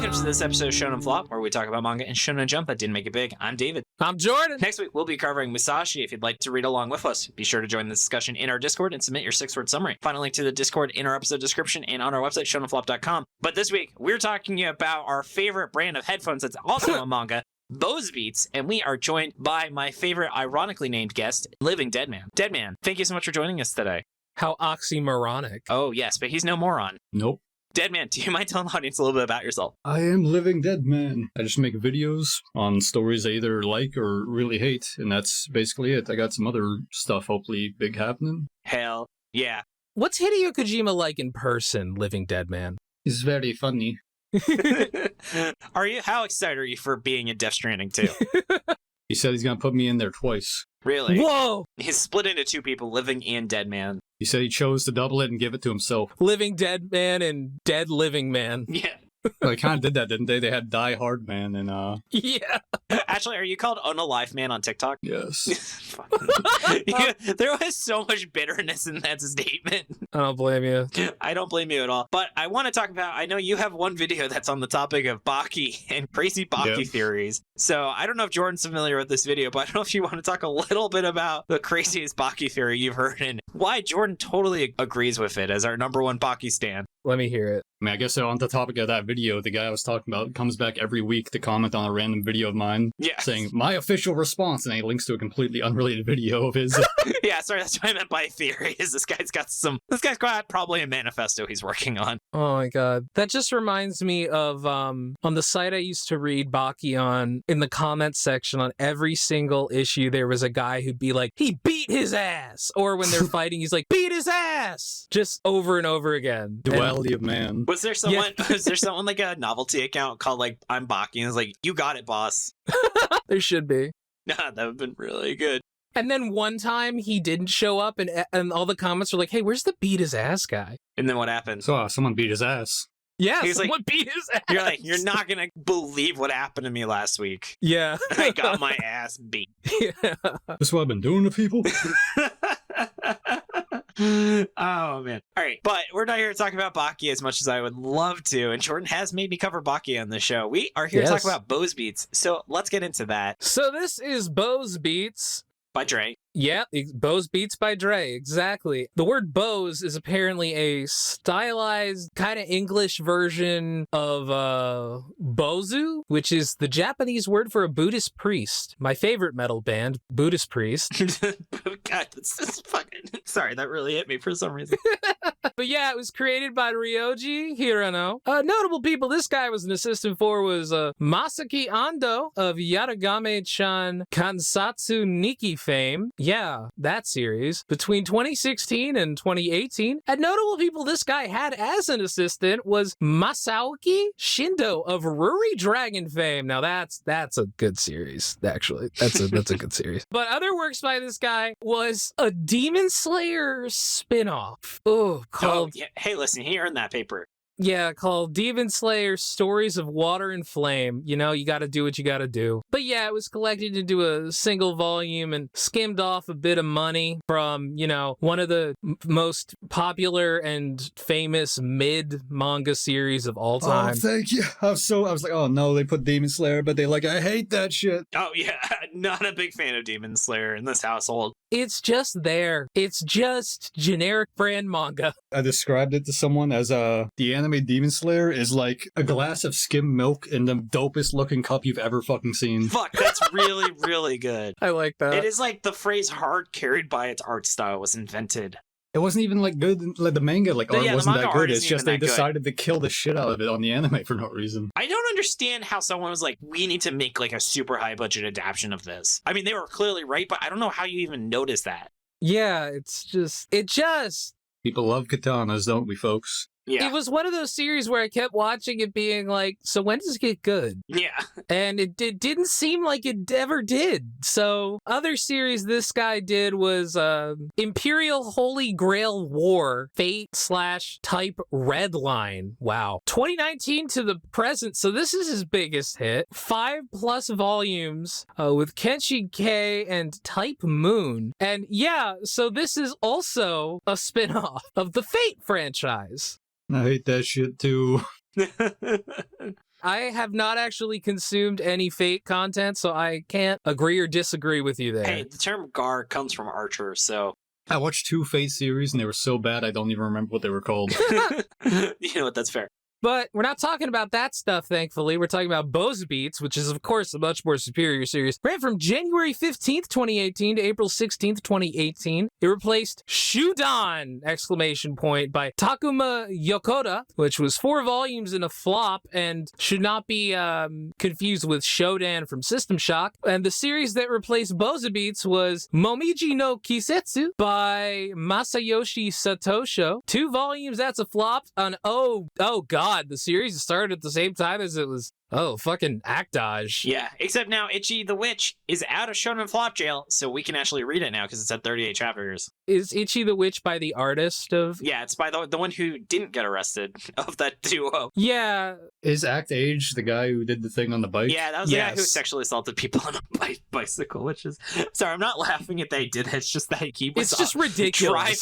Welcome to this episode of Shonen Flop, where we talk about manga and Shonen Jump that didn't make it big. I'm David. I'm Jordan. Next week, we'll be covering Musashi. If you'd like to read along with us, be sure to join the discussion in our Discord and submit your 6-word summary. Find a link to the Discord in our episode description and on our website, shonenflop.com. But this week, we're talking about our favorite brand of headphones that's also a manga, Bozebeats, and we are joined by my favorite ironically named guest, Living Deadman. Deadman, thank you so much for joining us today. How oxymoronic. Oh, yes, but he's no moron. Nope. Deadman, do you mind telling the audience a little bit about yourself? I am Living Deadman. I just make videos on stories I either like or really hate, and that's basically it. I got some other stuff, hopefully big happening. Hell yeah. What's Hideo Kojima like in person, Living Deadman? He's very funny. How excited are you for being in Death Stranding 2? He said he's gonna put me in there twice. Really? Whoa! He's split into two people, Living and Deadman. He said he chose to double it and give it to himself. Living Deadman and Dead Living Man. Yeah. Well, they kind of did that, didn't they? They had Die Hard Man and, Yeah. Actually, are you called Unalive Man on TikTok? yes. There was so much bitterness in that statement. I don't blame you. I don't blame you at all. But I want to talk about, I know you have one video that's on the topic of Baki and crazy Baki theories. So I don't know if Jordan's familiar with this video, but I don't know if you want to talk a little bit about the craziest Baki theory you've heard and why Jordan totally agrees with it as our number one Baki stan. Let me hear it. I mean, I guess on the topic of that video, the guy I was talking about comes back every week to comment on a random video of mine, saying, my official response, and he links to a completely unrelated video of his. Yeah, sorry, that's what I meant by theory, is this guy's got probably a manifesto he's working on. Oh my god. That just reminds me of, on the site I used to read Baki on, in the comments section on every single issue, there was a guy who'd be like, he beat his ass! Or when they're fighting, he's like, beat his ass! Just over and over again. Duality of man. Was there someone like a novelty account called like I'm Baki and it's like, you got it, boss? There should be. Nah, that would have been really good. And then one time he didn't show up and all the comments were like, hey, where's the beat his ass guy? And then what happened? So someone beat his ass. Yeah, he's someone like, beat his ass. You're like, you're not going to believe what happened to me last week. Yeah. I got my ass beat. Yeah. This is what I've been doing to people? Oh, man. All right. But we're not here to talk about Baki as much as I would love to. And Jordan has made me cover Baki on the show. We are here to talk about Bozebeats. So let's get into that. So this is Bozebeats. By Dre. Yeah, Bozebeats by Dre, exactly. The word Boze is apparently a stylized kind of English version of Bozu, which is the Japanese word for a Buddhist priest. My favorite metal band, Buddhist Priest. God, this is fucking... Sorry, that really hit me for some reason. But yeah, it was created by Ryuuji Hirano. Notable people this guy was an assistant for was Masaki Ando of Yaragame-chan Kansatsu Nikki fame. Yeah, that series. Between 2016 and 2018. And notable people this guy had as an assistant was Masaoki Shindo of Ruri Dragon fame. Now that's a good series, actually. That's a good series. But other works by this guy was a Demon Slayer spin-off. Called... yeah. Hey, listen, he earned that paper. Yeah, called Demon Slayer Stories of Water and Flame. You know, you gotta do what you gotta do. But yeah, it was collected into a single volume and skimmed off a bit of money from, you know, one of the most popular and famous mid-manga series of all time. Oh, thank you. I was like, oh no, they put Demon Slayer, but I hate that shit. Oh yeah, not a big fan of Demon Slayer in this household. It's just there. It's just generic brand manga. I described it to someone as the anime Demon Slayer is like a glass of skim milk in the dopest looking cup you've ever fucking seen. Fuck, that's really, really good. I like that. It is like the phrase hard carried by its art style was invented. It wasn't even like good, like the manga art wasn't that good. It's just they decided to kill the shit out of it on the anime for no reason. I don't understand how someone was like, we need to make like a super high budget adaptation of this. I mean, they were clearly right, but I don't know how you even notice that. Yeah, it just... People love katanas, don't we, folks? Yeah. It was one of those series where I kept watching it being like, so when does it get good? Yeah. And it didn't seem like it ever did. So other series this guy did was Imperial Holy Grail War, Fate/Type Redline. Wow. 2019 to the present. So this is his biggest hit. 5+ volumes with Kenshi K and Type Moon. And yeah, so this is also a spin-off of the Fate franchise. I hate that shit too. I have not actually consumed any Fate content, so I can't agree or disagree with you there. Hey, the term gar comes from Archer, so... I watched 2 Fate series and they were so bad I don't even remember what they were called. You know what, that's fair. But we're not talking about that stuff, thankfully. We're talking about Bozebeats, which is, of course, a much more superior series. Ran from January 15th, 2018 to April 16th, 2018. It replaced Shudan! By Takuma Yokota, which was 4 volumes in a flop and should not be confused with Shodan from System Shock. And the series that replaced Bozebeats was Momiji no Kisetsu by Masayoshi Satosho. 2 volumes, that's a flop. And oh god, the series started at the same time as it was, fucking Actage. Yeah, except now Ichi the Witch is out of Shonen Flop jail, so we can actually read it now because it's at 38 chapters. Is Ichi the Witch by the artist of... Yeah, it's by the one who didn't get arrested of that duo. Yeah. Is Actage the guy who did the thing on the bike? Yeah, that was the guy who sexually assaulted people on a bicycle, which is... Sorry, I'm not laughing at that he did it, it's just that he was... It's just ridiculous.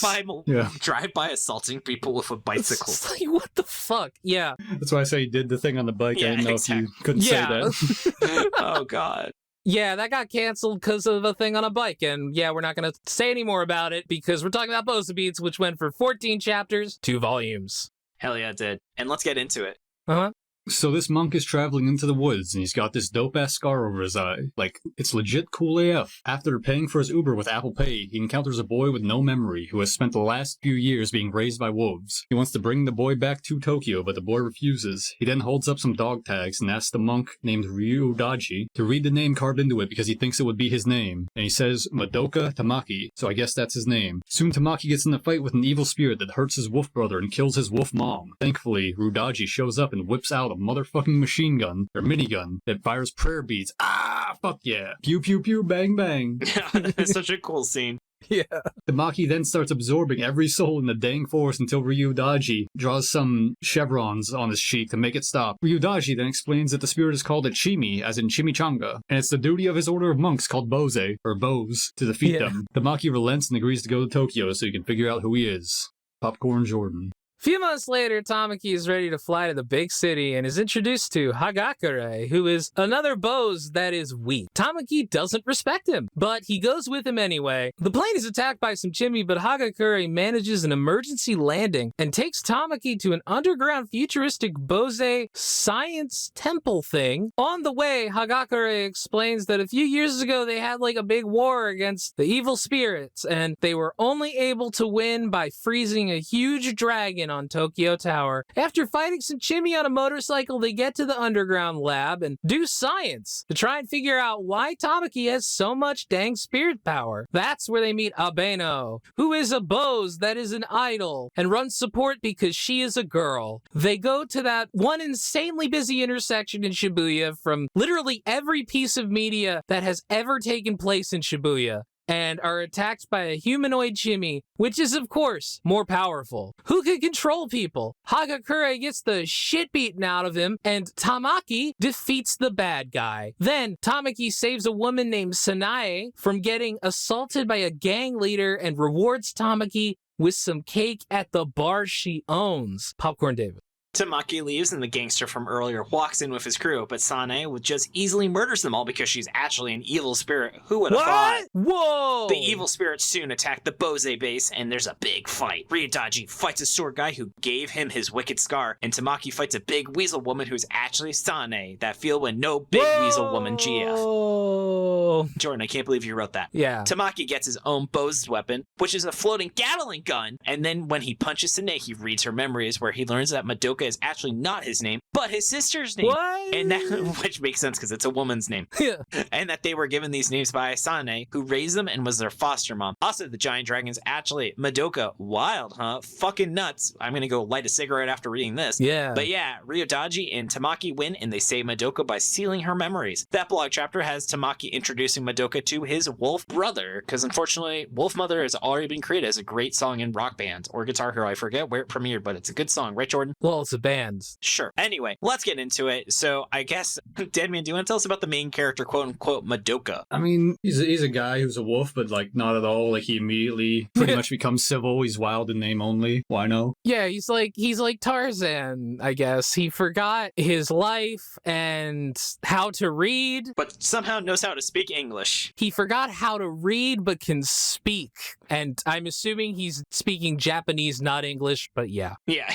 Drive by assaulting people with a bicycle. It's like, what the fuck? Yeah. That's why I say he did the thing on the bike. Yeah, I didn't know if you couldn't say that. Oh, God. Yeah, that got canceled because of a thing on a bike. And yeah, we're not going to say any more about it because we're talking about Bozebeats, which went for 14 chapters, 2 volumes. Hell yeah, it did. And let's get into it. Uh-huh. So this monk is traveling into the woods, and he's got this dope-ass scar over his eye. Like, it's legit cool AF. After paying for his Uber with Apple Pay, he encounters a boy with no memory who has spent the last few years being raised by wolves. He wants to bring the boy back to Tokyo, but the boy refuses. He then holds up some dog tags and asks the monk, named Ryuudaiji, to read the name carved into it because he thinks it would be his name. And he says, Madoka Tamaki, so I guess that's his name. Soon Tamaki gets in a fight with an evil spirit that hurts his wolf brother and kills his wolf mom. Thankfully, Ryuudaiji shows up and whips out a motherfucking machine gun, or minigun, that fires prayer beads. Ah, fuck yeah. Pew pew pew, bang bang. It's such a cool scene. Yeah. Tamaki then starts absorbing every soul in the dang forest until Ryuudaiji draws some chevrons on his cheek to make it stop. Ryuudaiji then explains that the spirit is called a chimi, as in chimichanga, and it's the duty of his order of monks called Boze, or Bows, to defeat them. Tamaki relents and agrees to go to Tokyo so he can figure out who he is. Popcorn Jordan. A few months later, Tamaki is ready to fly to the big city and is introduced to Hagakure, who is another Bose that is weak. Tamaki doesn't respect him, but he goes with him anyway. The plane is attacked by some chimney, but Hagakure manages an emergency landing and takes Tamaki to an underground futuristic Bose science temple thing. On the way, Hagakure explains that a few years ago they had like a big war against the evil spirits, and they were only able to win by freezing a huge dragon on Tokyo Tower. After fighting some chimney on a motorcycle, they get to the underground lab and do science to try and figure out why Tamaki has so much dang spirit power. That's where they meet Abeno, who is a Bose that is an idol and runs support because she is a girl. They go to that one insanely busy intersection in Shibuya from literally every piece of media that has ever taken place in Shibuya, and are attacked by a humanoid chimney, which is, of course, more powerful. Who can control people? Hagakure gets the shit beaten out of him, and Tamaki defeats the bad guy. Then, Tamaki saves a woman named Sanae from getting assaulted by a gang leader and rewards Tamaki with some cake at the bar she owns. Popcorn David. Tamaki leaves and the gangster from earlier walks in with his crew, but Sanae just easily murders them all because she's actually an evil spirit. Who would have thought? Whoa! The evil spirits soon attack the Bose base, and there's a big fight. Ryuudaiji fights a sword guy who gave him his wicked scar, and Tamaki fights a big weasel woman who's actually Sanae, that feel when no big weasel woman GF. Jordan, I can't believe you wrote that. Yeah. Tamaki gets his own Bose weapon, which is a floating Gatling gun, and then when he punches Sanae, he reads her memories, where he learns that Madoka is actually not his name, but his sister's name. What? And that, which makes sense because it's a woman's name. Yeah. And that they were given these names by Asane, who raised them and was their foster mom. Also, the giant dragon's actually Madoka. Wild, huh? Fucking nuts. I'm gonna go light a cigarette after reading this. Yeah. But yeah, Ryuudaiji and Tamaki win, and they save Madoka by sealing her memories. That blog chapter has Tamaki introduced introducing Madoka to his wolf brother, because unfortunately, Wolf Mother has already been created as a great song in Rock Band or Guitar Hero. I forget where it premiered, but it's a good song, right, Jordan? Well, it's a band. Sure. Anyway, let's get into it. So I guess, Deadman, do you want to tell us about the main character, quote unquote, Madoka? I mean, he's a guy who's a wolf, but like not at all. Like he immediately pretty much becomes civil. He's wild in name only. Why no? Yeah, he's like Tarzan, I guess. He forgot his life and how to read. But somehow knows how to speak English. He forgot how to read but can speak. And I'm assuming he's speaking Japanese, not English, but yeah. Yeah,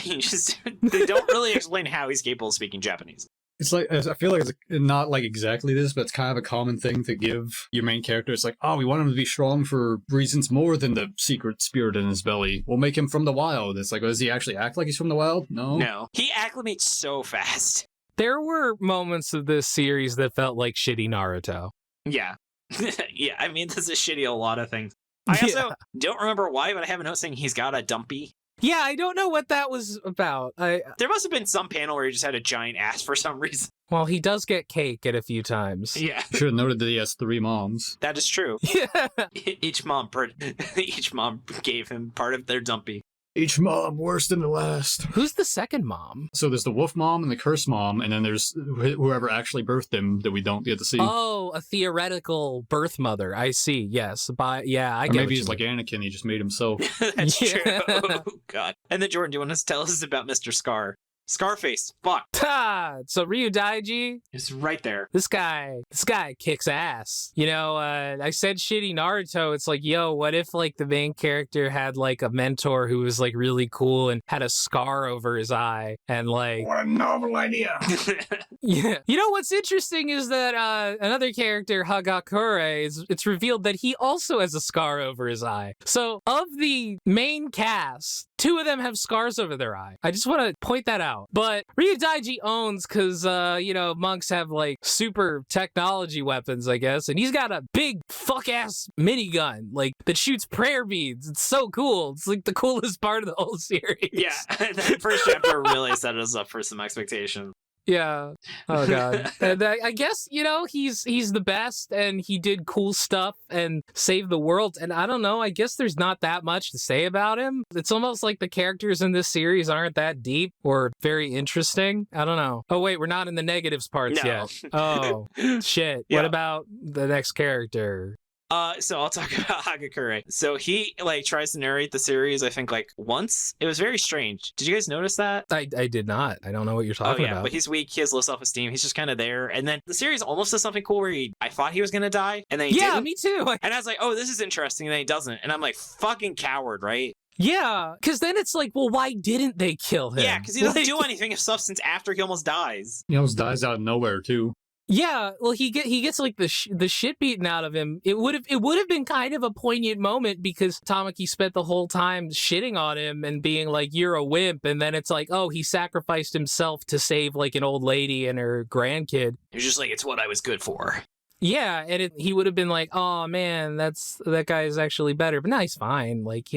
they don't really explain how he's capable of speaking Japanese. It's like, I feel like it's not like exactly this, but it's kind of a common thing to give your main character. It's like, oh, we want him to be strong for reasons more than the secret spirit in his belly. We'll make him from the wild. It's like, does he actually act like he's from the wild? No. No. He acclimates so fast. There were moments of this series that felt like shitty Naruto. Yeah. Yeah, I mean, this is shitty a lot of things. I also don't remember why, but I have a note saying he's got a dumpy. Yeah, I don't know what that was about. There must have been some panel where he just had a giant ass for some reason. Well, he does get cake at a few times. Yeah. Should have noted that he has 3 moms. That is true. Yeah. Each mom gave him part of their dumpy. Each mom worse than the last. Who's the second mom? So there's the wolf mom and the curse mom, and then there's whoever actually birthed him that we don't get to see. Oh, a theoretical birth mother. I see. Yes. I get maybe he's like Anakin. He just made himself. That's true. Oh, God. And then, Jordan, do you want to tell us about Mr. Scar? Scarface. Fuck. So Ryuudaiji is right there. This guy kicks ass. You know, I said shitty Naruto. It's like, yo, what if like the main character had like a mentor who was like really cool and had a scar over his eye and like. What a novel idea. Yeah. You know what's interesting is that another character, Hagakure, it's revealed that he also has a scar over his eye. So of the main cast, 2 of them have scars over their eye. I just want to point that out. But Ryuudaiji owns because, monks have like super technology weapons, I guess. And he's got a big fuck-ass minigun, like, that shoots prayer beads. It's so cool. It's like the coolest part of the whole series. Yeah, that first chapter really set us up for some expectation. Yeah. Oh God. And I guess, he's the best and he did cool stuff and saved the world. And I don't know, I guess there's not that much to say about him. It's almost like the characters in this series aren't that deep or very interesting. I don't know. Oh wait, we're not in the negatives parts yet. Oh, shit. Yeah. What about the next character? So I'll talk about Hagakure. So he tries to narrate the series, I think once. It was very strange. Did you guys notice that? I did not. I don't know what you're talking about. But he's weak. He has low self-esteem. He's just kind of there. And then the series almost does something cool where I thought he was going to die. And then he didn't. Me too. And I was like, oh, this is interesting. And then he doesn't. And I'm like, fucking coward, right? Yeah, because then it's like, well, why didn't they kill him? Yeah, because he doesn't do anything of substance after he almost dies. He almost dies out of nowhere, too. Yeah, well, he gets like the shit beaten out of him. It would have been kind of a poignant moment because Tamaki spent the whole time shitting on him and being like, "You're a wimp," and then it's like, oh, he sacrificed himself to save like an old lady and her grandkid. He's just like, it's what I was good for. Yeah, and he would have been like, oh man, that guy is actually better, but now he's fine. Like,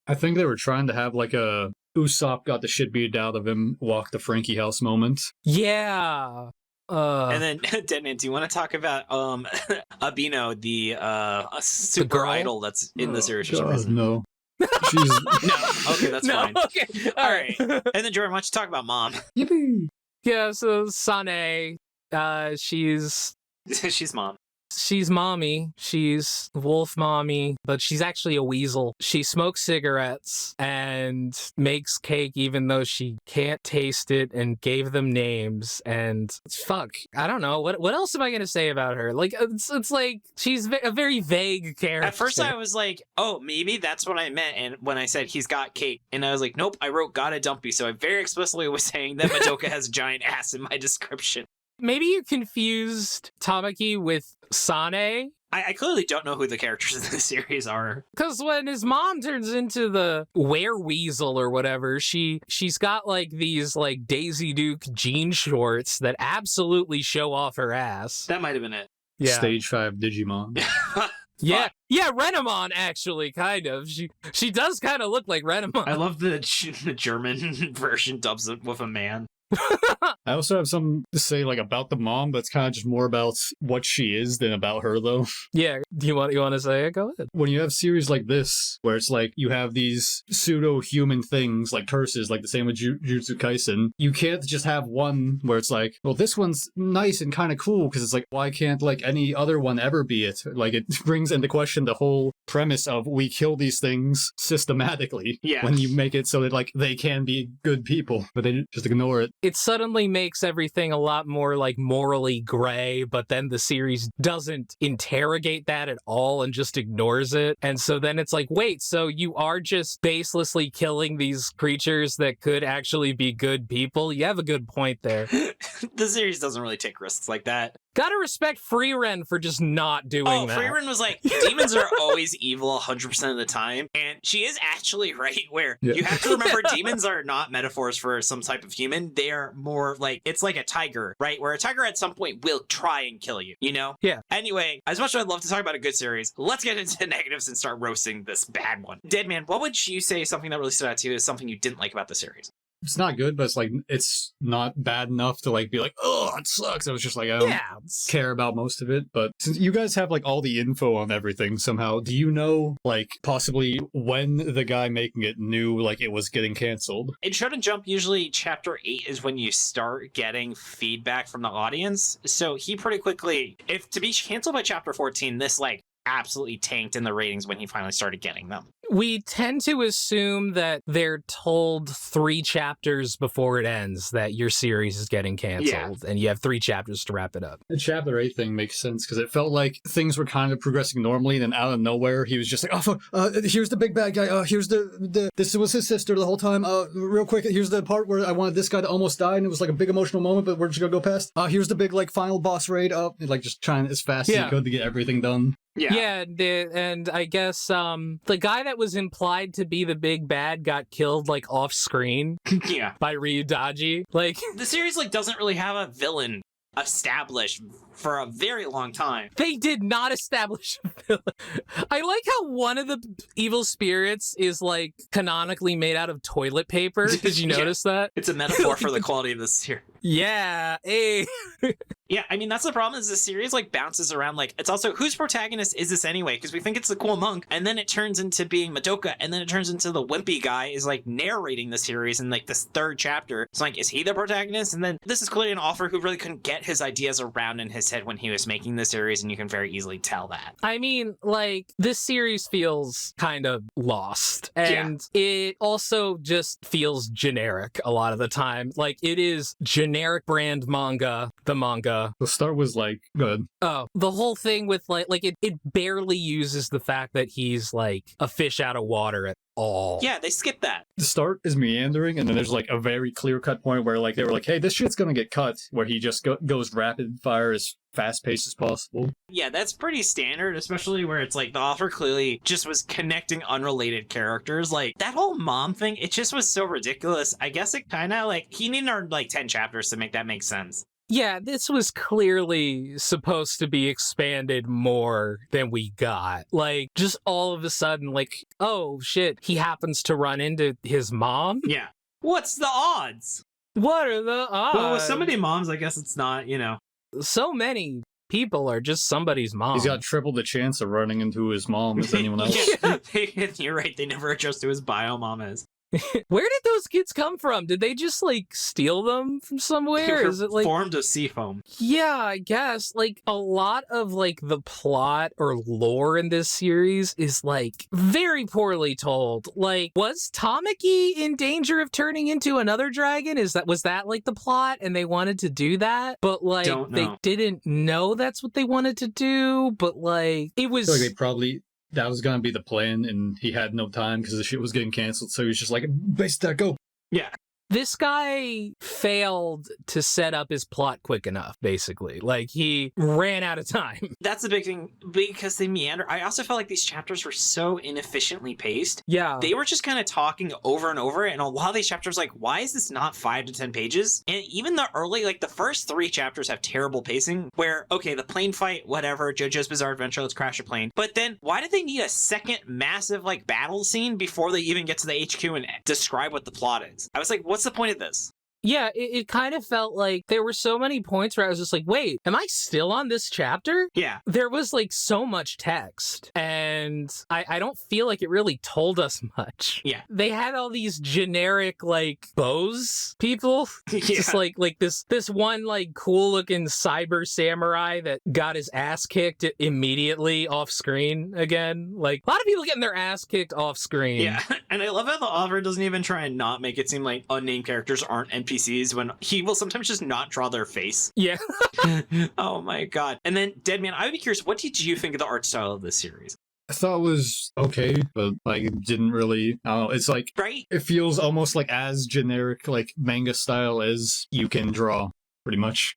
I think they were trying to have like a Usopp got the shit beat out of him, walk the Frankie house moment. Yeah. And then, Deadman, do you want to talk about Abino, the super idol that's in the series for some reason? No. She's... No, okay, that's fine. Okay, all right. And then, Jordan, why don't you talk about Mom? Yippee! Yeah, so Sane, she's Mom. She's mommy. She's wolf mommy, but she's actually a weasel. She smokes cigarettes and makes cake even though she can't taste it and gave them names. And fuck, I don't know. What else am I going to say about her? Like, it's like she's a very vague character. At first I was like, oh, maybe that's what I meant. And when I said he's got cake, and I was like, nope, I wrote got a dumpy. So I very explicitly was saying that Madoka has a giant ass in my description. Maybe you confused Tamaki with Sane. I clearly don't know who the characters in the series are. Because when his mom turns into the wereweasel or whatever, she's got like these like Daisy Duke jean shorts that absolutely show off her ass. That might have been it. Yeah. Stage 5 Digimon. Yeah, Renamon actually, kind of. She does kind of look like Renamon. I love the German version dubs it with a man. I also have something to say like about the mom, but it's kind of just more about what she is than about her, though. Yeah, you want to say it? Go ahead. When you have series like this, where it's like you have these pseudo-human things like curses, like the same with Jujutsu Kaisen, you can't just have one where it's like, well, this one's nice and kind of cool, because it's like, why can't like any other one ever be it? Like, it brings into question the whole premise of we kill these things systematically when you make it so that like they can be good people, but they just ignore it. It suddenly makes everything a lot more like morally gray, but then the series doesn't interrogate that at all and just ignores it. And so then it's like, wait, so you are just baselessly killing these creatures that could actually be good people? You have a good point there. The series doesn't really take risks like that. Gotta respect Freeren for just not doing that. Freeren was like, demons are always evil 100% of the time. And she is actually right, where you have to remember demons are not metaphors for some type of human. They are more like, it's like a tiger, right? Where a tiger at some point will try and kill you, you know? Yeah. Anyway, as much as I'd love to talk about a good series, let's get into negatives and start roasting this bad one. Deadman, what would you say something that really stood out to you is something you didn't like about the series? It's not good, but it's like, it's not bad enough to like be like, oh, it sucks. I was just like, I don't care about most of it. But since you guys have like all the info on everything somehow, do you know like possibly when the guy making it knew like it was getting canceled? In Shonen Jump, usually chapter 8 is when you start getting feedback from the audience. So he pretty quickly, if to be canceled by chapter 14, this like absolutely tanked in the ratings when he finally started getting them. We tend to assume that they're told 3 chapters before it ends that your series is getting canceled, and you have 3 chapters to wrap it up. The chapter 8 thing makes sense, because it felt like things were kind of progressing normally, and then out of nowhere, he was just like, here's the big bad guy, here's this was his sister the whole time, real quick, here's the part where I wanted this guy to almost die, and it was like a big emotional moment, but we're just gonna go past. Here's the big, like, final boss raid, like, just trying as fast as he could to get everything done. Yeah, and I guess the guy that was implied to be the big bad got killed like off screen. By Ryuudaiji. Like the series like doesn't really have a villain established for a very long time. They did not establish a villain. I like how one of the evil spirits is like canonically made out of toilet paper. Did you notice that? It's a metaphor for the quality of this series. Yeah, hey. Yeah, I mean, that's the problem is the series, like, bounces around, like, it's also, whose protagonist is this anyway? Because we think it's the cool monk, and then it turns into being Madoka, and then it turns into the wimpy guy is, like, narrating the series in, like, this 3rd chapter. It's like, is he the protagonist? And then this is clearly an author who really couldn't get his ideas around in his head when he was making the series, and you can very easily tell that. I mean, like, this series feels kind of lost, and it also just feels generic a lot of the time. Like, it is generic brand manga, the manga. The start was like good. Oh, the whole thing with like it barely uses the fact that he's like a fish out of water at all. Yeah, they skipped that. The start is meandering, and then there's like a very clear cut point where like they were like, hey, this shit's gonna get cut, where he just goes rapid fire as fast paced as possible. Yeah, that's pretty standard, especially where it's like the author clearly just was connecting unrelated characters. Like that whole mom thing, it just was so ridiculous. I guess it kind of like he needed like 10 chapters to make that make sense. Yeah, this was clearly supposed to be expanded more than we got. Like, just all of a sudden, like, oh shit, he happens to run into his mom? Yeah. What's the odds? What are the odds? Well, with so many moms, I guess it's not, you know. So many people are just somebody's mom. He's got triple the chance of running into his mom as anyone else. You're right, they never address who his bio mom is. Where did those kids come from? Did they just like steal them from somewhere? Is it like formed of seafoam? Yeah, I guess like a lot of like the plot or lore in this series is like very poorly told. Like, was Tamaki in danger of turning into another dragon? Was that like the plot and they wanted to do that? But like they didn't know that's what they wanted to do, but like it was I feel like they probably that was gonna be the plan, and he had no time because the shit was getting canceled, so he was just like, base that, go. Yeah. This guy failed to set up his plot quick enough, basically. Like, he ran out of time. That's the big thing, because they meander. I also felt like these chapters were so inefficiently paced. Yeah. They were just kind of talking over and over, and a lot of these chapters, like, why is this not 5 to 10 pages? And even the early, like, the first 3 chapters have terrible pacing, where, okay, the plane fight, whatever, JoJo's Bizarre Adventure, let's crash a plane. But then, why did they need a second massive, like, battle scene before they even get to the HQ and describe what the plot is? I was like, what's the point of this? Yeah, it kind of felt like there were so many points where I was just like, wait, am I still on this chapter? Yeah. There was like so much text, and I don't feel like it really told us much. Yeah. They had all these generic like Bose people. Yeah. Just like this one like cool looking cyber samurai that got his ass kicked immediately off screen again. Like a lot of people getting their ass kicked off screen. Yeah, and I love how the author doesn't even try and not make it seem like unnamed characters aren't NPCs when he will sometimes just not draw their face. Yeah. Oh my god. And then, Deadman, I would be curious, what did you think of the art style of this series? I thought it was okay, but like it didn't really. I don't know. It's like Right? it feels almost like as generic like manga style as you can draw, pretty much.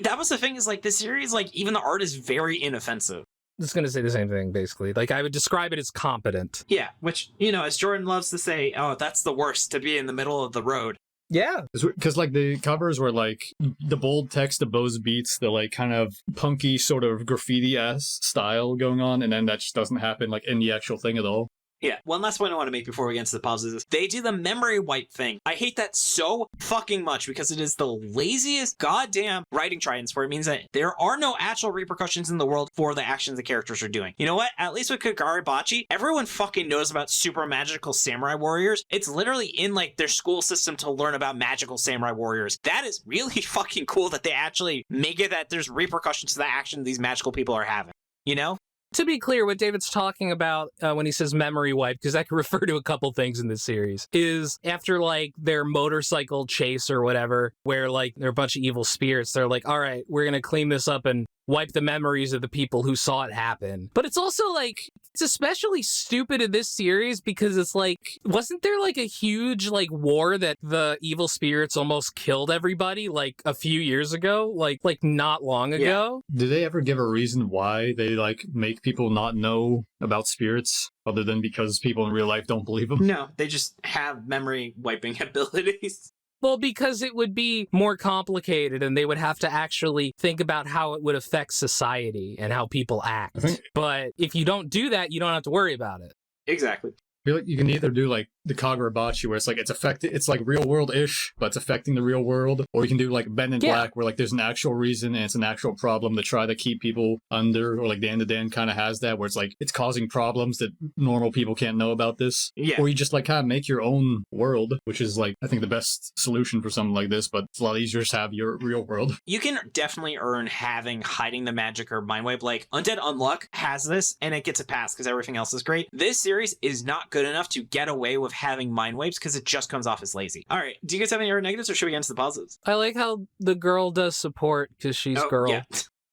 That was the thing, is like this series, like even the art is very inoffensive. Just gonna say the same thing, basically. Like, I would describe it as competent. Yeah, which, you know, as Jordan loves to say, oh, that's the worst, to be in the middle of the road. Yeah. Because like the covers were like the bold text of Bozebeats, the like kind of punky sort of graffiti ass style going on, and then that just doesn't happen like in the actual thing at all. Yeah, one last point I want to make before we get into the positives is they do the memory wipe thing. I hate that so fucking much because it is the laziest goddamn writing tridents, where it means that there are no actual repercussions in the world for the actions the characters are doing. You know what? At least with Kagarabachi, everyone fucking knows about super magical samurai warriors. It's literally in like their school system to learn about magical samurai warriors. That is really fucking cool that they actually make it that there's repercussions to the action these magical people are having. You know? To be clear, what David's talking about when he says memory wipe, because I can refer to a couple things in this series, is after like their motorcycle chase or whatever, where like there are a bunch of evil spirits, they're like, all right, we're going to clean this up and wipe the memories of the people who saw it happen. But it's also like, it's especially stupid in this series because it's like, wasn't there like a huge like war that the evil spirits almost killed everybody like a few years ago? Like not long ago? Did they ever give a reason why they like make people not know about spirits other than because people in real life don't believe them? No, they just have memory wiping abilities. Well, because it would be more complicated and they would have to actually think about how it would affect society and how people act. But if you don't do that, you don't have to worry about it. Exactly. I feel like you can either do like the Kagurabachi where it's like it's like real world-ish, but it's affecting the real world, or you can do like Ben in Black where like there's an actual reason and it's an actual problem to try to keep people under, or like Dan to Dan kind of has that where it's like it's causing problems that normal people can't know about this. Yeah. Or you just like kind of make your own world, which is like I think the best solution for something like this, but it's a lot easier to have your real world. You can definitely earn hiding the magic or mind wipe. Like Undead Unluck has this and it gets a pass because everything else is great. This series is not good enough to get away with having mind wipes because it just comes off as lazy. All right, do you guys have any other negatives, or should we get into the positives? I like how the girl does support because she's girl. Yeah.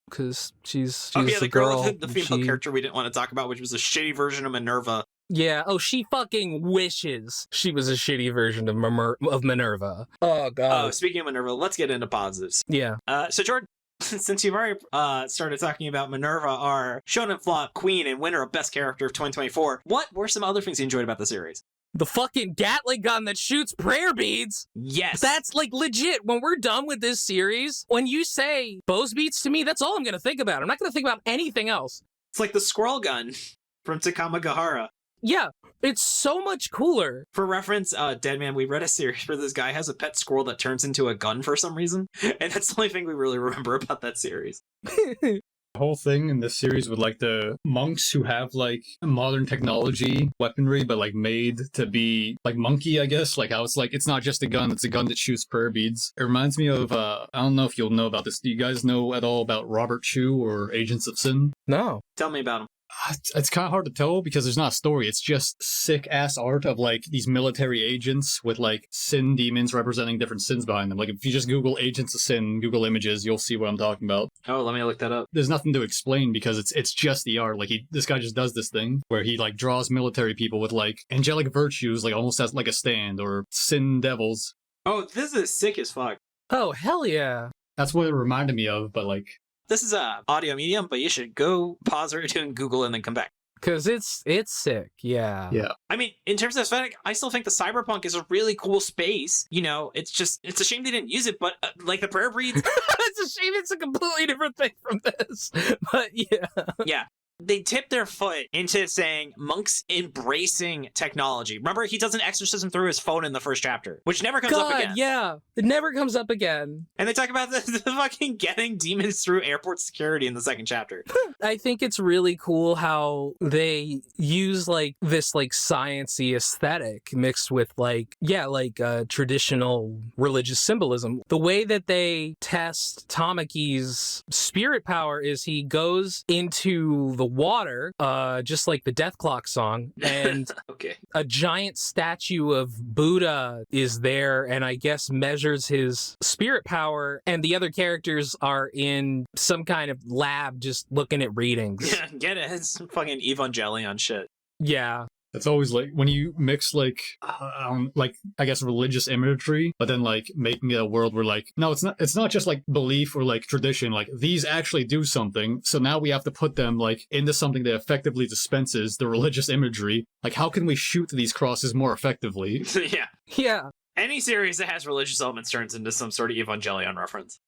Because she's the girl. The female character we didn't want to talk about, which was a shitty version of Minerva. Yeah, she fucking wishes she was a shitty version of Minerva. Oh, God. Oh, speaking of Minerva, let's get into positives. Yeah. So, Jordan, since you've already started talking about Minerva, our Shonen Flop queen and winner of Best Character of 2024, what were some other things you enjoyed about the series? The fucking Gatling gun that shoots prayer beads. Yes. That's like legit. When we're done with this series, when you say Bozebeats to me, that's all I'm going to think about. I'm not going to think about anything else. It's like the squirrel gun from Takamagahara. Yeah, it's so much cooler. For reference, Deadman, we read a series where this guy has a pet squirrel that turns into a gun for some reason. And that's the only thing we really remember about that series. The whole thing in this series with like the monks who have like modern technology weaponry but like made to be like monkey, I guess, like how it's like it's not just a gun, it's a gun that shoots prayer beads. It reminds me of I don't know if you'll know about this. Do you guys know at all about Robert Chu or Agents of Sin? No. Tell me about him. It's kind of hard to tell because there's not a story. It's just sick ass art of like these military agents with like sin demons representing different sins behind them. Like if you just Google Agents of Sin, Google images, you'll see what I'm talking about. Oh, let me look that up. There's nothing to explain because it's just the art. Like this guy just does this thing where he like draws military people with like angelic virtues, like almost as like a stand, or sin devils. Oh, this is sick as fuck. Oh, hell yeah. That's what it reminded me of, but like... This is a audio medium, but you should go pause it and Google and then come back. Because it's sick, yeah. Yeah. I mean, in terms of aesthetic, I still think the Cyberpunk is a really cool space. You know, it's a shame they didn't use it, but like the prayer breeds... It's a shame it's a completely different thing from this. But yeah. Yeah. they tip their foot into saying monks embracing technology. Remember, he does an exorcism through his phone in the first chapter, which never comes up again. Yeah, it never comes up again. And they talk about the fucking getting demons through airport security in the second chapter. I think it's really cool how they use like this like science-y aesthetic mixed with like traditional religious symbolism. The way that they test Tamaki's spirit power is he goes into the water, just like the Death Clock song, and okay. A giant statue of Buddha is there and I guess measures his spirit power, and the other characters are in some kind of lab just looking at readings. Yeah, get it? It's some fucking Evangelion shit. Yeah. It's always like when you mix like I guess religious imagery, but then like making it a world where like, no, it's not just like belief or like tradition, like these actually do something. So now we have to put them like into something that effectively dispenses the religious imagery. Like how can we shoot these crosses more effectively? Yeah. Yeah. Any series that has religious elements turns into some sort of Evangelion reference.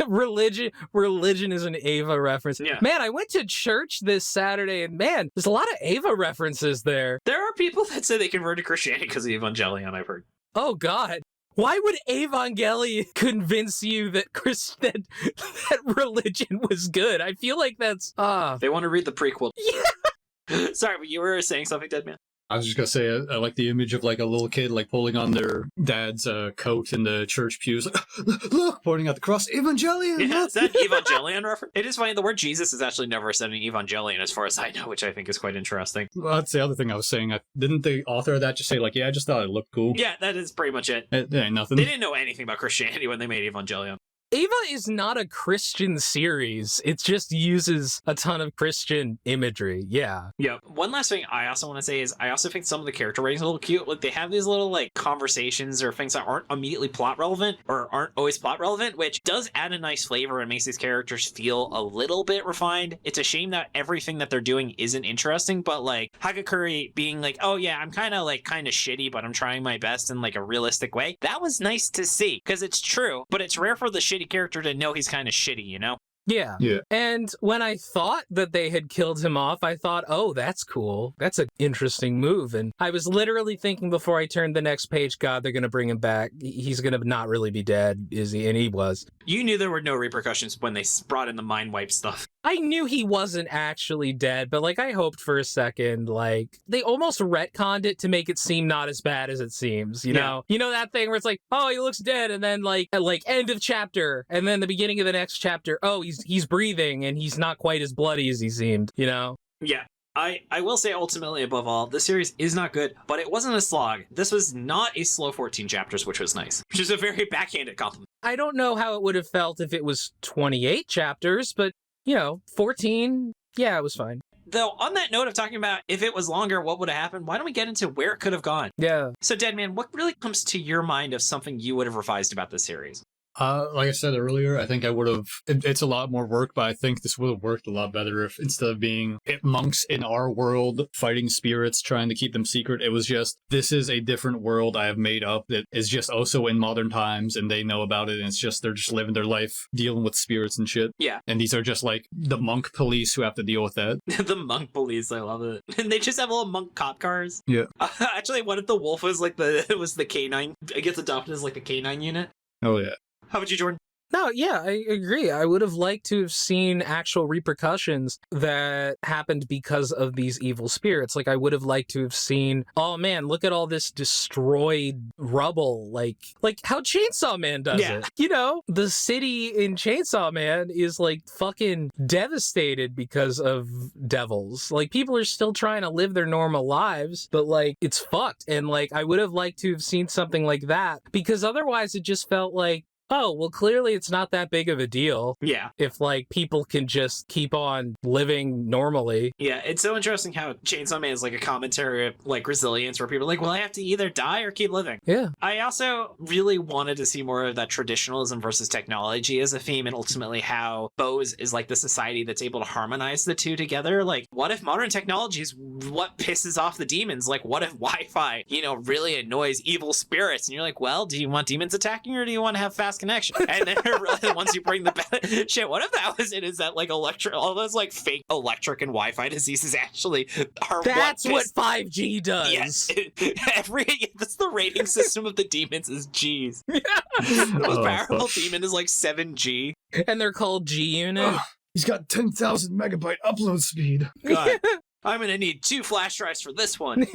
Religion is an Ava reference. Yeah. Man, I went to church this Saturday and man, there's a lot of Ava references there. There are people that say they converted to Christianity because of Evangelion, I've heard. Oh God. Why would Evangelion convince you that that religion was good? I feel like that's They want to read the prequel. Yeah. Sorry, but you were saying something, Deadman? I was just gonna say, I like the image of like a little kid like pulling on their dad's coat in the church pews, like, look, pointing at the cross, Evangelion! Yeah, is that Evangelion reference? It is funny, the word Jesus is actually never said in Evangelion as far as I know, which I think is quite interesting. Well, that's the other thing I was saying. Didn't the author of that just say like, yeah, I just thought it looked cool? Yeah, that is pretty much it. It ain't nothing. They didn't know anything about Christianity when they made Evangelion. Ava is not a Christian series. It just uses a ton of Christian imagery. Yeah. Yeah. One last thing I also want to say is I also think some of the character writing is a little cute. Like they have these little like conversations or things that aren't immediately plot relevant or aren't always plot relevant, which does add a nice flavor and makes these characters feel a little bit refined. It's a shame that everything that they're doing isn't interesting, but like Hagakure being like, oh yeah, I'm kind of shitty, but I'm trying my best in like a realistic way. That was nice to see because it's true, but it's rare for the shitty character to know he's kind of shitty, you know? Yeah. And when I thought that they had killed him off, I thought, oh, that's cool. That's an interesting move. And I was literally thinking before I turned the next page, God, they're going to bring him back. He's going to not really be dead, is he? And he was. You knew there were no repercussions when they brought in the mind wipe stuff. I knew he wasn't actually dead, but like I hoped for a second, like they almost retconned it to make it seem not as bad as it seems, you know? You know that thing where it's like, oh, he looks dead, and then like end of chapter, and then the beginning of the next chapter, oh, he's breathing and he's not quite as bloody as he seemed, you know? Yeah. I will say ultimately above all, the series is not good, but it wasn't a slog. This was not a slow 14 chapters, which was nice, which is a very backhanded compliment. I don't know how it would have felt if it was 28 chapters, but, you know, 14, yeah, it was fine. Though, on that note of talking about if it was longer, what would have happened, why don't we get into where it could have gone? Yeah. So, Deadman, what really comes to your mind of something you would have revised about this series? Like I said earlier, I think I would have, it's a lot more work, but I think this would have worked a lot better if instead of being monks in our world fighting spirits, trying to keep them secret, it was just, this is a different world I have made up that is just also in modern times and they know about it and it's just, they're just living their life dealing with spirits and shit. Yeah. And these are just like the monk police who have to deal with that. The monk police, I love it. And they just have little monk cop cars. Yeah. Actually, what if the wolf was like it was the canine, it gets adopted as like a canine unit? Oh yeah. How about you, Jordan? No, yeah, I agree. I would have liked to have seen actual repercussions that happened because of these evil spirits. Like, I would have liked to have seen, oh man, look at all this destroyed rubble. Like how Chainsaw Man does it. You know, the city in Chainsaw Man is like fucking devastated because of devils. Like, people are still trying to live their normal lives, but like, it's fucked. And like, I would have liked to have seen something like that because otherwise it just felt like, oh, well, clearly it's not that big of a deal. Yeah. If, like, people can just keep on living normally. Yeah, it's so interesting how Chainsaw Man is like a commentary of, like, resilience where people are like, well, I have to either die or keep living. Yeah. I also really wanted to see more of that traditionalism versus technology as a theme and ultimately how Bose is, like, the society that's able to harmonize the two together. Like, what if modern technology is what pisses off the demons? Like, what if Wi-Fi, you know, really annoys evil spirits? And you're like, well, do you want demons attacking or do you want to have fast connection. And then once you bring the shit, what if that was it? Is that like all those like fake electric and Wi-Fi diseases actually are That's what 5G does. Yes. That's the rating system of the demons is G's. The most powerful demon is like 7G. And they're called G-Unit. He's got 10,000 megabyte upload speed. God. I'm gonna need 2 flash drives for this one.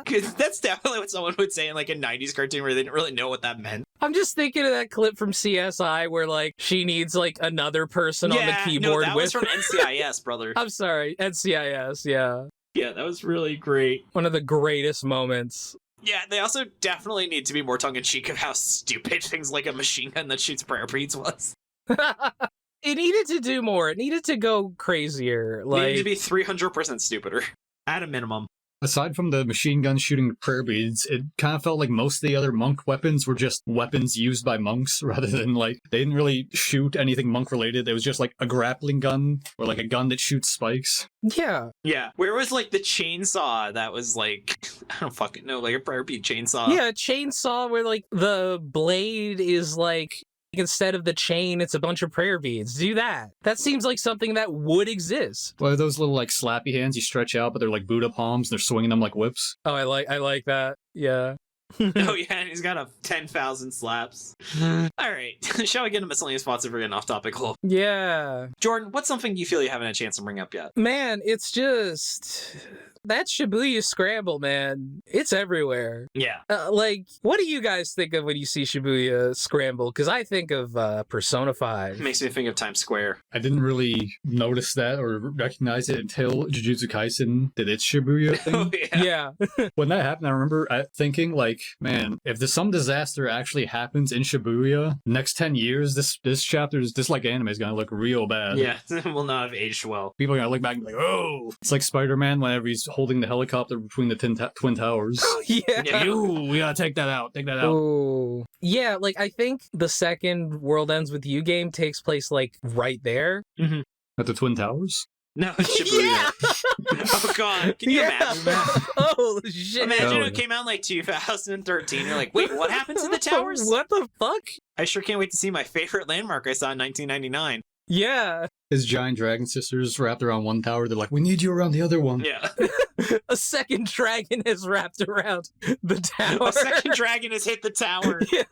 Because that's definitely what someone would say in like a 90s cartoon where they didn't really know what that meant. I'm just thinking of that clip from CSI where like she needs like another person on the keyboard that was from NCIS, brother. I'm sorry, NCIS, yeah. Yeah, that was really great. One of the greatest moments. Yeah, they also definitely need to be more tongue-in-cheek of how stupid things like a machine gun that shoots prayer beads was. It needed to do more. It needed to go crazier. Like, it needed to be 300% stupider, at a minimum. Aside from the machine gun shooting prayer beads, it kind of felt like most of the other monk weapons were just weapons used by monks rather than like, they didn't really shoot anything monk related. It was just like a grappling gun or like a gun that shoots spikes. Yeah. Yeah. Where was like the chainsaw that was like, I don't fucking know, like a prayer bead chainsaw. Yeah, a chainsaw where like the blade is like, instead of the chain, it's a bunch of prayer beads. Do that. That seems like something that would exist. Well, those little like slappy hands you stretch out, but they're like Buddha palms. They're swinging them like whips. Oh, I like that. Yeah. Oh yeah, and he's got a 10,000 slaps. All right, shall we get a miscellaneous thoughts if we're getting off topic? Yeah. Jordan, what's something you feel you haven't had a chance to bring up yet? Man, it's just that Shibuya scramble, man. It's everywhere. Yeah. Like, what do you guys think of when you see Shibuya scramble? Because I think of Persona 5. It makes me think of Times Square. I didn't really notice that or recognize it until Jujutsu Kaisen did its Shibuya thing. Oh yeah. Yeah. When that happened, I remember thinking, like, man, if some disaster actually happens in Shibuya, next 10 years, this chapter's, this like anime is gonna look real bad. Yeah, it will not have aged well. People are gonna look back and be like, oh! It's like Spider-Man whenever he's holding the helicopter between the Twin Towers. Yeah. Ooh, we gotta take that out. Take that out. Ooh. Yeah, like, I think the second World Ends With You game takes place, like, right there. Mm-hmm. At the Twin Towers? No, it's Shibuya. Yeah. Oh god, can you imagine that? Oh shit. Imagine it came out in like 2013. You're like, wait, what happened to the towers? What the fuck? I sure can't wait to see my favorite landmark I saw in 1999. Yeah. His giant dragon sisters wrapped around one tower. They're like, we need you around the other one. Yeah. A second dragon has wrapped around the tower. A second dragon has hit the tower. Yeah.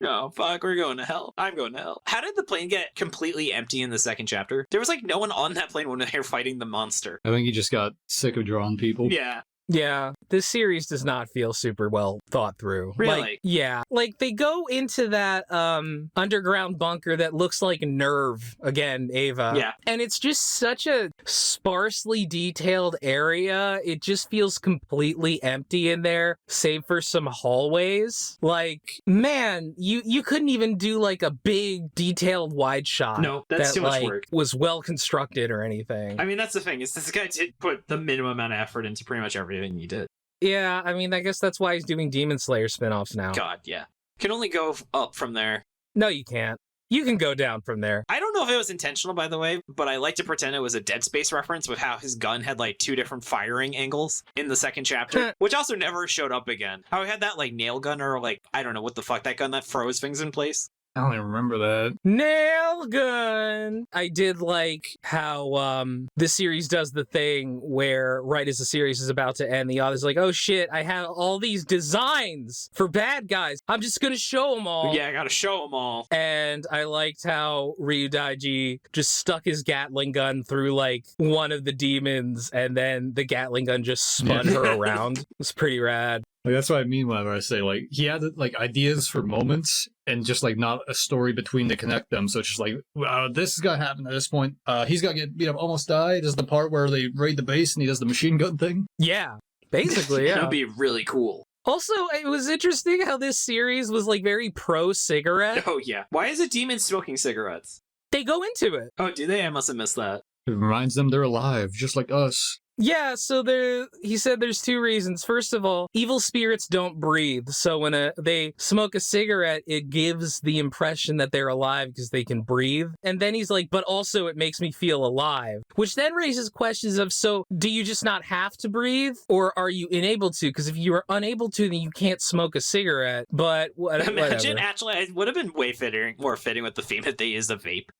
Oh, fuck, we're going to hell. I'm going to hell. How did the plane get completely empty in the second chapter? There was like no one on that plane when they were fighting the monster. I think he just got sick of drawing people. Yeah. Yeah, this series does not feel super well thought through. Really? Like, yeah. Like, they go into that underground bunker that looks like Nerve, again, Ava. Yeah. And it's just such a sparsely detailed area. It just feels completely empty in there, save for some hallways. Like, man, you couldn't even do, like, a big, detailed wide shot. No, that's that, too much like, work. Was well constructed or anything. I mean, that's the thing, is this guy did put the minimum amount of effort into pretty much everything he did. Yeah, I mean, I guess that's why he's doing Demon Slayer spin-offs now. God, yeah. Can only go up from there. No, you can't. You can go down from there. I don't know if it was intentional, by the way, but I like to pretend it was a Dead Space reference with how his gun had like 2 different firing angles in the second chapter, which also never showed up again. How he had that like nail gun or like, I don't know what the fuck, that gun that froze things in place. I don't even remember that. Nail gun! I did like how this series does the thing where right as the series is about to end, the author's like, oh shit, I have all these designs for bad guys. I'm just gonna show them all. Yeah, I gotta show them all. And I liked how Ryuudaiji just stuck his Gatling gun through like one of the demons and then the Gatling gun just spun her around. It was pretty rad. Like, that's what I mean whenever I say, like, he had, like, ideas for moments and just, like, not a story between to connect them. So it's just like, this is gonna happen at this point. He's gonna get beat up, almost die. This is the part where they raid the base and he does the machine gun thing. Yeah, basically, yeah. That'd be really cool. Also, it was interesting how this series was, like, very pro-cigarette. Oh, yeah. Why is a demon smoking cigarettes? They go into it. Oh, do they? I must have missed that. It reminds them they're alive, just like us. Yeah, so he said there's two reasons. First of all, evil spirits don't breathe. So when they smoke a cigarette, it gives the impression that they're alive because they can breathe. And then he's like, but also it makes me feel alive, which then raises questions of, so do you just not have to breathe, or are you unable to? Because if you are unable to, then you can't smoke a cigarette. But Imagine, whatever. actually, it would have been way more fitting with the theme if they used a vape.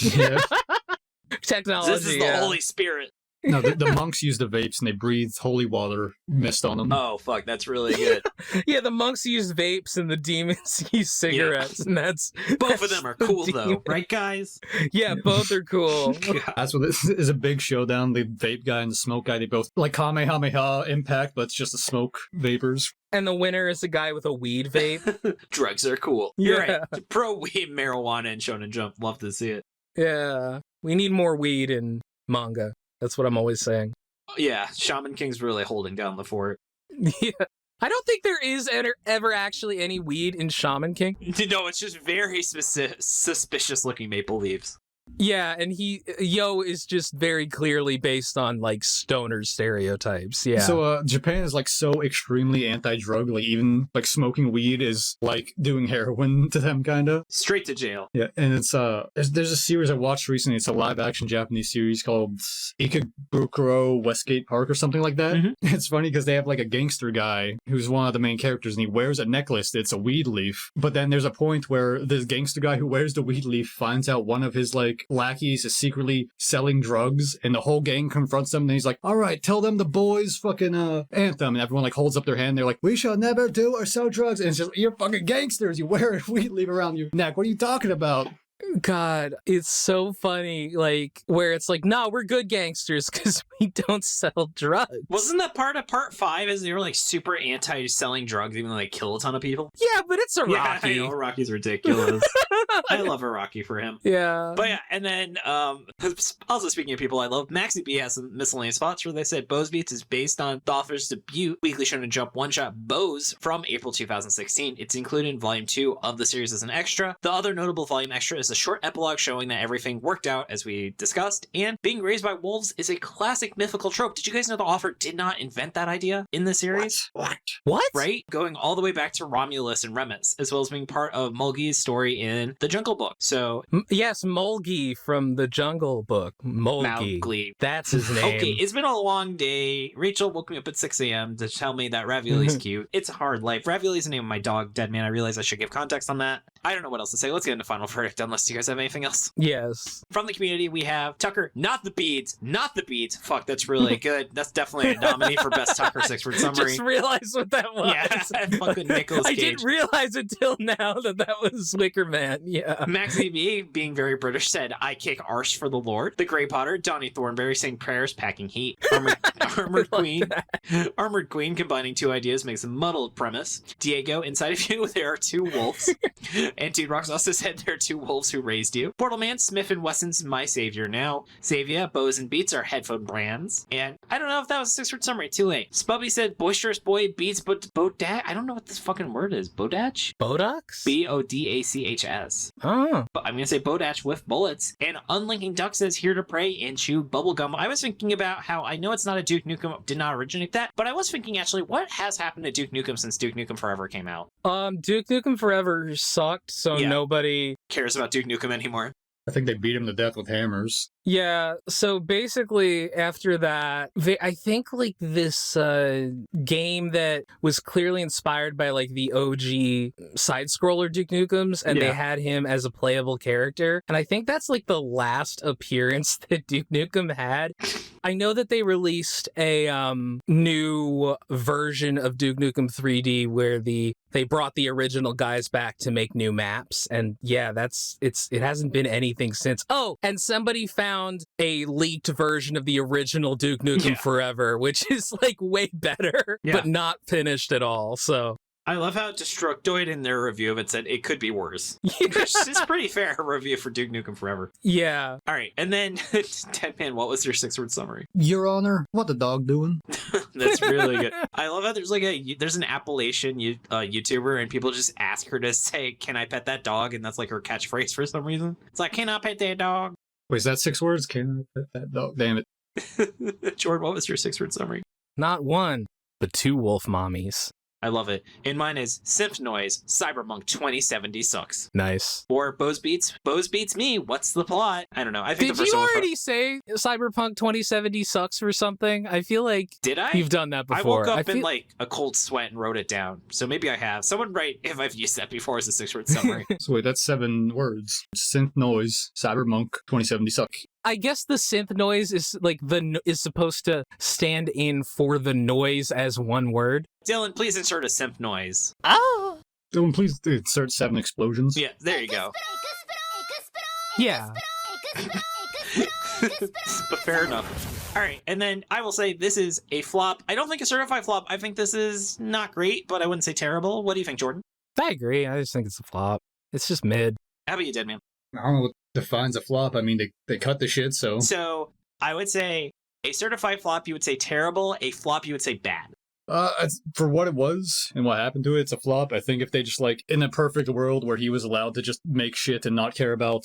Yeah. Technology. This is the Holy Spirit. No, the monks use the vapes and they breathe holy water mist on them. Oh, fuck, that's really good. Yeah, the monks use vapes and the demons use cigarettes, and Both of them are cool, though. Right, guys? Yeah, both are cool. That's what this is, a big showdown. The vape guy and the smoke guy, they both like Kamehameha impact, but it's just the smoke vapors. And the winner is a guy with a weed vape. Drugs are cool. Yeah. You're right. Pro weed, marijuana, and Shonen Jump. Love to see it. Yeah. We need more weed in manga. That's what I'm always saying. Yeah, Shaman King's really holding down the fort. Yeah. I don't think there is ever actually any weed in Shaman King. No, it's just very suspicious looking maple leaves. Yeah, and Yo is just very clearly based on, like, stoner stereotypes, yeah. So, Japan is, like, so extremely anti-drug, like, even, like, smoking weed is, like, doing heroin to them, kinda. Straight to jail. Yeah, and it's, there's a series I watched recently, it's a live-action Japanese series called Ikebukuro Westgate Park or something like that. Mhm. It's funny because they have, like, a gangster guy who's one of the main characters, and he wears a necklace that's a weed leaf, but then there's a point where this gangster guy who wears the weed leaf finds out one of his, like, lackeys is secretly selling drugs, and the whole gang confronts him, and he's like, all right, tell them the boys fucking anthem, and everyone like holds up their hand, they're like, we shall never do or sell drugs, and it's just, you're fucking gangsters, you wear a weed leaf around your neck, what are you talking about? God, it's so funny, like, where it's like, no, we're good gangsters because we don't sell drugs. Wasn't that part of part 5 is they were like super anti-selling drugs even though they kill a ton of people? Yeah, but it's a Rocky. Yeah, I know, Rocky's ridiculous. I love a Rocky for him. Yeah. But yeah, and then also speaking of people I love, Maxi B has some miscellaneous thoughts where they said Bozebeats is based on the author's debut Weekly Shonen Jump one-shot Boze from April 2016. It's included in volume 2 of the series as an extra. The other notable volume extra is a short epilogue showing that everything worked out as we discussed, and being raised by wolves is a classic mythical trope. Did you guys know the author did not invent that idea in the series? What? Right? Going all the way back to Romulus and Remus, as well as being part of Mulgi's story in the Jungle Book. So yes, Mulgi from the Jungle Book. Mulgi. Mowgli. That's his name. Okay, it's been a long day. Rachel woke me up at 6 a.m. to tell me that Ravioli's cute. It's a hard life. Ravioli's the name of my dog, Deadman. I realize I should give context on that. I don't know what else to say. Let's get into final verdict unless you guys have anything else. Yes. From the community, we have Tucker, not the beads. Fuck, that's really good. That's definitely a nominee for best Tucker 6-word summary. Just realized what that was. Yeah, fucking Nicolas Cage. I didn't realize until now that was Wicker Man. Yeah. Maxie B, being very British, said, I kick arse for the Lord. The Grey Potter, Donnie Thornberry saying prayers, packing heat. Armored Queen combining two ideas makes a muddled premise. Diego, inside of you, there are two wolves. And Dude Rocks also said there are two wolves who raised you. Portal Man, Smith and Wesson's my savior now. Savia, Bows and Beats are headphone brands. And I don't know if that was a 6-word summary. Too late. Spubby said boisterous boy beats Bodach. I don't know what this fucking word is. Bodach? Bodax? Bodachs. Oh. But I'm gonna say Bodach with bullets. And Unlinking Duck says here to pray and chew bubblegum. I was thinking about how I know it's not a Duke Nukem, did not originate that, but I was thinking actually what has happened to Duke Nukem since Duke Nukem Forever came out? Duke Nukem Forever sucked, so nobody cares about Duke Nukem anymore. I think they beat him to death with hammers. Yeah, so basically after that, I think like this game that was clearly inspired by like the OG side-scroller Duke Nukems, and they had him as a playable character. And I think that's like the last appearance that Duke Nukem had. I know that they released a new version of Duke Nukem 3D where they brought the original guys back to make new maps, and yeah, it hasn't been anything since. Oh, and somebody found a leaked version of the original Duke Nukem Forever, which is like way better, but not finished at all. So I love how Destructoid in their review of it said it could be worse. It's pretty fair review for Duke Nukem Forever. Yeah. All right, and then Deadman, what was your 6-word summary? Your Honor, what the dog doing? That's really good. I love how there's an Appalachian YouTuber and people just ask her to say, "Can I pet that dog?" And that's like her catchphrase for some reason. It's like, "Can I pet that dog?" Wait, is that 6 words? Can I pet that dog? Damn it. Jordan, what was your 6-word summary? Not one, but 2 wolf mommies. I love it. And mine is Synth Noise, Cyberpunk 2070 sucks. Nice. Or Bozebeats me, what's the plot? I don't know. I think Did you already say Cyberpunk 2070 sucks or something? I feel like Did I? you've done that before. I woke up in like a cold sweat and wrote it down. So maybe I have. Someone write if I've used that before as a 6-word summary. So wait, that's 7 words. Synth Noise, Cyberpunk 2070 suck. I guess the synth noise is like is supposed to stand in for the noise as one word. Dylan, please insert a synth noise. Oh. Dylan, please insert 7 explosions. Yeah, there you go. Yeah. But fair enough. All right, and then I will say this is a flop. I don't think a certified flop. I think this is not great, but I wouldn't say terrible. What do you think, Jordan? I agree. I just think it's a flop. It's just mid. How about you, Deadman? I don't know what defines a flop. I mean, they cut the shit, so... So I would say a certified flop, you would say terrible. A flop, you would say bad. For what it was and what happened to it, it's a flop. I think if they just, like, in a perfect world where he was allowed to just make shit and not care about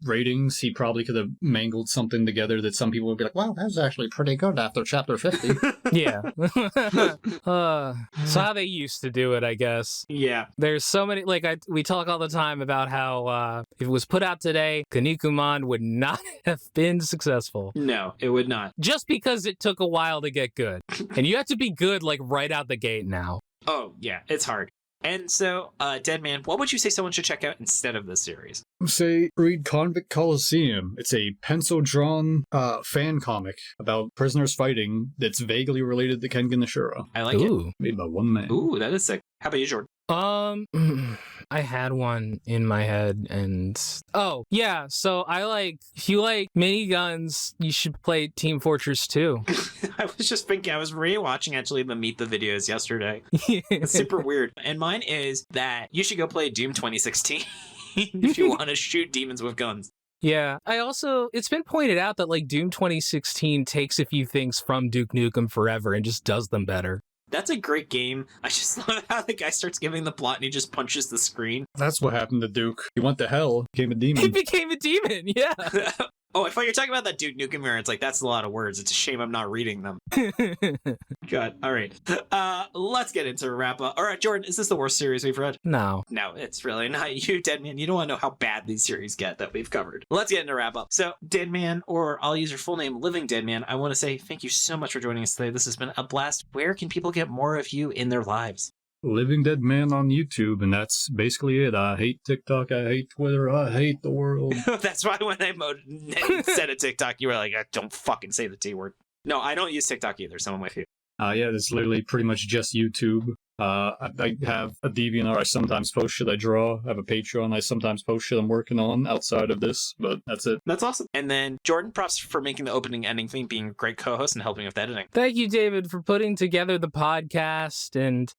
ratings, he probably could have mangled something together that some people would be like, wow, that was actually pretty good after chapter 50. Yeah. So how they used to do it, I guess. Yeah. There's so many, like, we talk all the time about how if it was put out today, Kinnikuman would not have been successful. No, it would not. Just because it took a while to get good. And you have to be good, like, right out the gate now. Oh, yeah, it's hard. And so, Deadman, what would you say someone should check out instead of this series? Say, read Convict Coliseum. It's a pencil-drawn fan comic about prisoners fighting that's vaguely related to Kengan Ashura. I like it. Made by one man. Ooh, that is sick. How about you, Jordan? I had one in my head and... Oh, yeah, so if you like miniguns, you should play Team Fortress 2. I was just thinking, I was rewatching actually the Meet the videos yesterday. It's super weird. And mine is that you should go play Doom 2016 if you want to shoot demons with guns. Yeah, it's been pointed out that like Doom 2016 takes a few things from Duke Nukem Forever and just does them better. That's a great game. I just love how the guy starts giving the plot and he just punches the screen. That's what happened to Duke. He went to hell, became a demon. He became a demon, yeah. Oh, I thought you were talking about that Duke Nukem era. It's like, that's a lot of words. It's a shame I'm not reading them. God. All right. Let's get into a wrap up. All right, Jordan, is this the worst series we've read? No. No, it's really not. You, Deadman, you don't want to know how bad these series get that we've covered. Let's get into wrap up. So, Deadman, or I'll use your full name, Living Deadman, I want to say thank you so much for joining us today. This has been a blast. Where can people get more of you in their lives? Living Dead Man on YouTube, and that's basically it. I hate TikTok, I hate Twitter, I hate the world. That's why when I said a TikTok, you were like, don't fucking say the T word. No, I don't use TikTok either, so I'm with you. Yeah, it's literally pretty much just YouTube. I have a DeviantArt I sometimes post shit I draw. I have a Patreon I sometimes post shit I'm working on outside of this, but that's it. That's awesome. And then, Jordan, props for making the opening ending theme, being a great co-host and helping with editing. Thank you, David, for putting together the podcast and,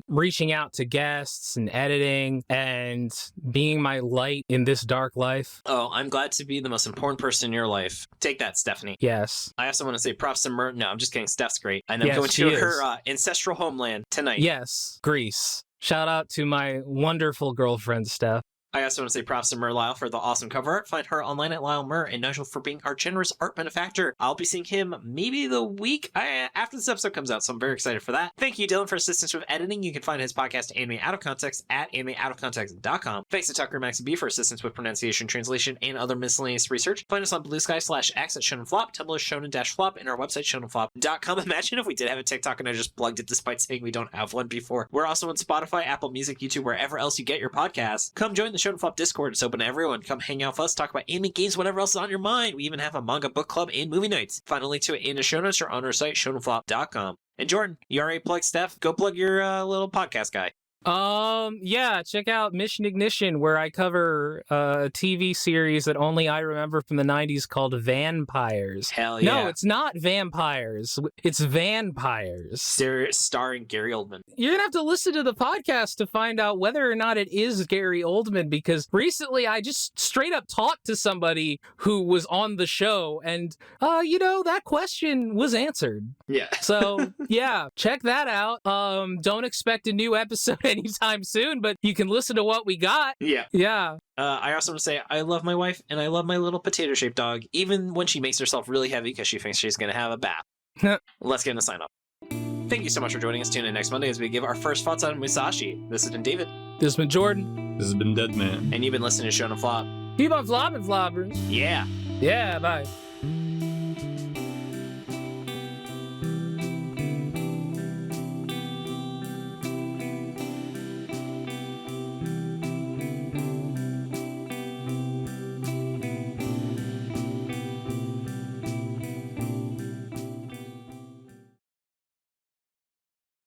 reaching out to guests and editing and being my light in this dark life. Oh, I'm glad to be the most important person in your life. Take that, Stephanie. Yes. I also want to say props to No, I'm just kidding. Steph's great. And I'm yes, going to her ancestral homeland tonight. Yes, Greece. Shout out to my wonderful girlfriend, Steph. I also want to say props to Mer Lyle for the awesome cover art. Find her online at Lyle Mer, and Nigel for being our generous art benefactor. I'll be seeing him maybe the week after this episode comes out, so I'm very excited for that. Thank you, Dylan, for assistance with editing. You can find his podcast, Anime Out of Context, at animeoutofcontext.com. Thanks to Tucker Max B for assistance with pronunciation, translation, and other miscellaneous research. Find us on Blue Sky/X at Shonen Flop, Tumblr Shonen-Flop, and our website, shonenflop.com. Imagine if we did have a TikTok and I just plugged it despite saying we don't have one before. We're also on Spotify, Apple Music, YouTube, wherever else you get your podcasts. Come join the Shonen Flop Discord. It's open to everyone. Come hang out with us, talk about anime, games, whatever else is on your mind. We even have a manga book club and movie nights. Find a link to it in the show notes or on our site, shonenflop.com. And Jordan, you already plugged Steph. Go plug your little podcast guy. Yeah, check out Mission Ignition, where I cover a TV series that only I remember from the 90s called Vampires. Hell yeah. No, it's not vampires. It's vampires. Starring Gary Oldman. You're gonna have to listen to the podcast to find out whether or not it is Gary Oldman, because recently I just straight up talked to somebody who was on the show, and, that question was answered. Yeah. So, yeah, check that out. Don't expect a new episode anytime soon, but you can listen to what we got. Yeah. Yeah. I also want to say I love my wife and I love my little potato-shaped dog, even when she makes herself really heavy because she thinks she's going to have a bath. Let's get into sign up. Thank you so much for joining us. Tune in next Monday as we give our first thoughts on Musashi. This has been David. This has been Jordan. This has been Deadman. And you've been listening to Shonen Flop. Keep on flopping, floppers. Yeah. Yeah, bye.